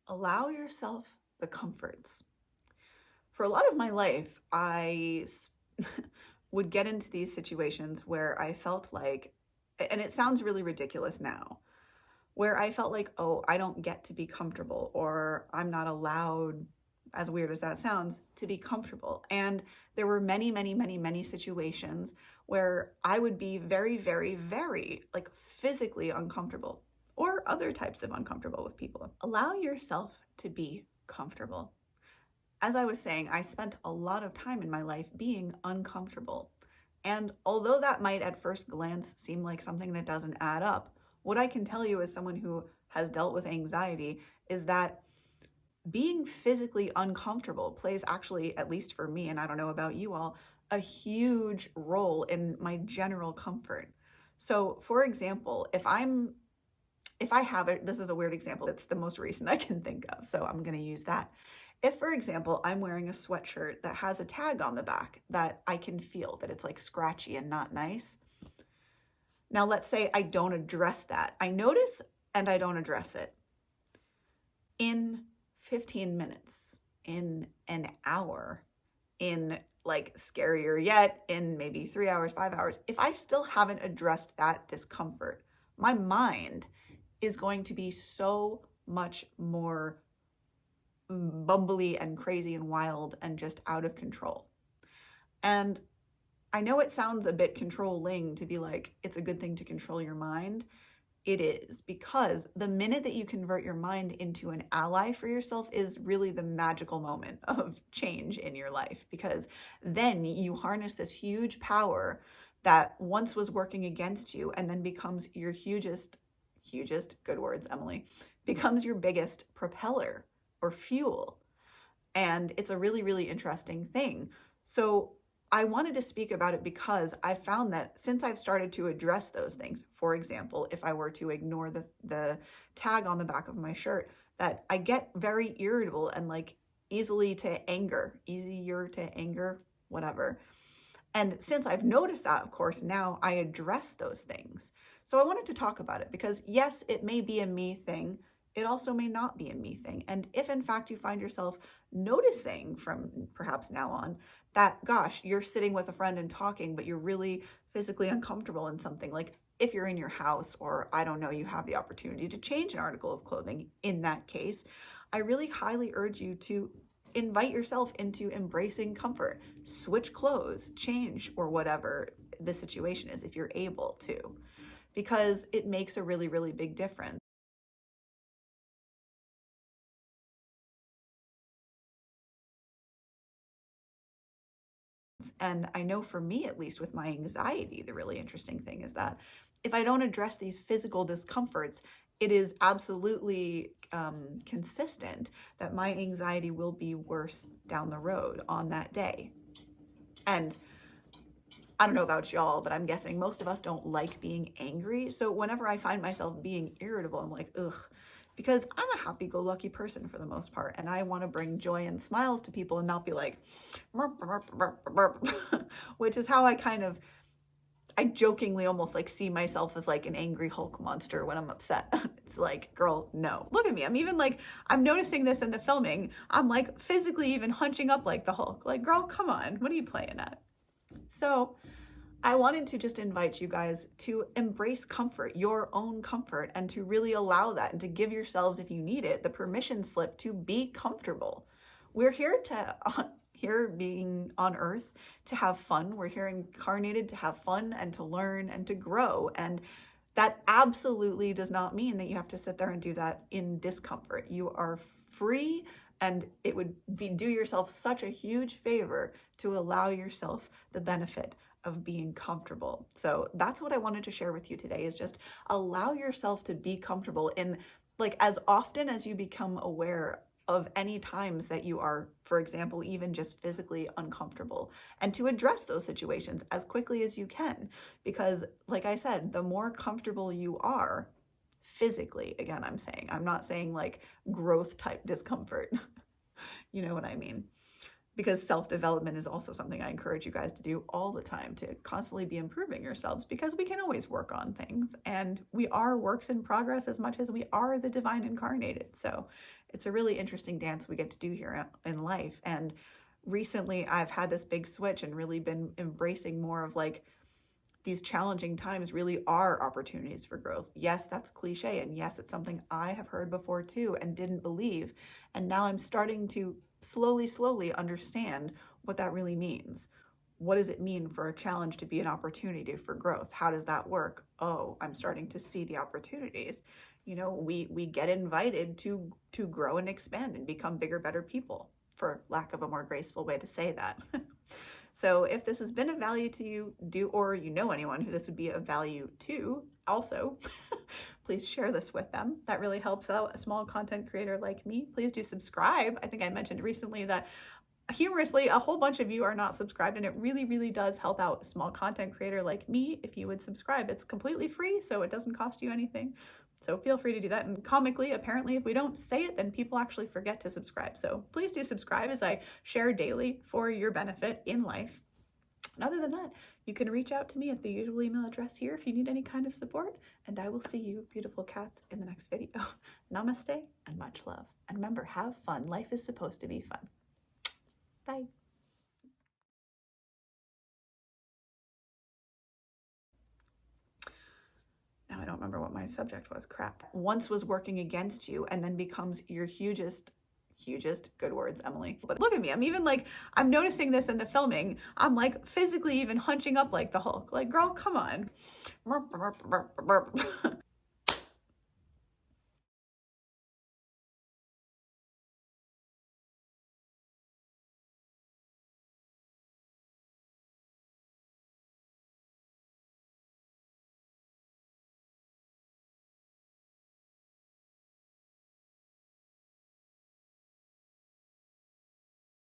Allow yourself the comforts. For a lot of my life, would get into these situations where I felt like, and it sounds really ridiculous now, where I felt like, oh, I don't get to be comfortable, or I'm not allowed, as weird as that sounds, to be comfortable. And there were many, many, many, many situations where I would be very, very, very like physically uncomfortable or other types of uncomfortable with people. Allow yourself to be comfortable. As I was saying, I spent a lot of time in my life being uncomfortable. And although that might at first glance seem like something that doesn't add up, what I can tell you as someone who has dealt with anxiety is that being physically uncomfortable plays actually, at least for me, and I don't know about you all, a huge role in my general comfort. So, for example, if I have it, this is a weird example. It's the most recent I can think of, so I'm going to use that. If, for example, I'm wearing a sweatshirt that has a tag on the back that I can feel that it's like scratchy and not nice. Now, let's say I don't address that. I notice and I don't address it. In 15 minutes, in an hour, in like scarier yet, in maybe 3 hours, 5 hours, if I still haven't addressed that discomfort, my mind is going to be so much more bumbly and crazy and wild and just out of control. And I know it sounds a bit controlling to be like, it's a good thing to control your mind. It is, because the minute that you convert your mind into an ally for yourself is really the magical moment of change in your life, because then you harness this huge power that once was working against you and then becomes your hugest, good words, Emily, becomes your biggest propeller or fuel. And it's a really, really interesting thing. So I wanted to speak about it because I found that since I've started to address those things, for example, if I were to ignore the tag on the back of my shirt, that I get very irritable and like easier to anger, whatever. And since I've noticed that, of course, now I address those things. So I wanted to talk about it because yes, it may be a me thing. It also may not be a me thing. And if in fact you find yourself noticing from perhaps now on that, gosh, you're sitting with a friend and talking, but you're really physically uncomfortable in something, like if you're in your house or I don't know, you have the opportunity to change an article of clothing in that case, I really highly urge you to invite yourself into embracing comfort. Switch clothes, change, or whatever the situation is if you're able to, because it makes a really, really big difference. And I know for me, at least with my anxiety, the really interesting thing is that if I don't address these physical discomforts, it is absolutely consistent that my anxiety will be worse down the road on that day. And I don't know about y'all, but I'm guessing most of us don't like being angry. So whenever I find myself being irritable, I'm like, ugh, because I'm a happy-go-lucky person for the most part, and I want to bring joy and smiles to people and not be like, burp, burp, burp, burp, which is how I jokingly almost like see myself as like an angry Hulk monster when I'm upset. It's like, girl, no. Look at me. I'm even like, I'm noticing this in the filming. I'm like physically even hunching up like the Hulk. Like, girl, come on. What are you playing at? So I wanted to just invite you guys to embrace comfort, your own comfort, and to really allow that and to give yourselves, if you need it, the permission slip to be comfortable. We're here being on earth to have fun. We're here incarnated to have fun and to learn and to grow. And that absolutely does not mean that you have to sit there and do that in discomfort. You are free, and it would do yourself such a huge favor to allow yourself the benefit of being comfortable. So that's what I wanted to share with you today, is just allow yourself to be comfortable in, like, as often as you become aware of any times that you are, for example, even just physically uncomfortable, and to address those situations as quickly as you can. Because like I said, the more comfortable you are physically, again, I'm not saying like growth type discomfort, you know what I mean? because self-development is also something I encourage you guys to do all the time, to constantly be improving yourselves, because we can always work on things, and we are works in progress as much as we are the divine incarnated. So it's a really interesting dance we get to do here in life. And recently I've had this big switch and really been embracing more of like, these challenging times really are opportunities for growth. Yes, that's cliche, and yes, it's something I have heard before too and didn't believe. And now I'm starting to slowly understand what that really means. What does it mean for a challenge to be an opportunity for growth? How does that work? Oh, I'm starting to see the opportunities. You know, we get invited to grow and expand and become bigger, better people, for lack of a more graceful way to say that. So if this has been of value to you, or you know anyone who this would be of value to also, please share this with them. That really helps out a small content creator like me. Please do subscribe. I think I mentioned recently that, humorously, a whole bunch of you are not subscribed, and it really does help out a small content creator like me if you would subscribe. It's completely free, so it doesn't cost you anything. So feel free to do that. And comically, apparently, if we don't say it, then people actually forget to subscribe. So please do subscribe, as I share daily for your benefit in life. And other than that, you can reach out to me at the usual email address here if you need any kind of support. And I will see you, beautiful cats, in the next video. Namaste and much love. And remember, have fun. Life is supposed to be fun. Bye. Now I don't remember what my subject was. Crap. Once was working against you and then becomes your hugest, good words, Emily. But look at me. I'm even like, I'm noticing this in the filming. I'm like physically even hunching up like the Hulk. Like, girl, come on.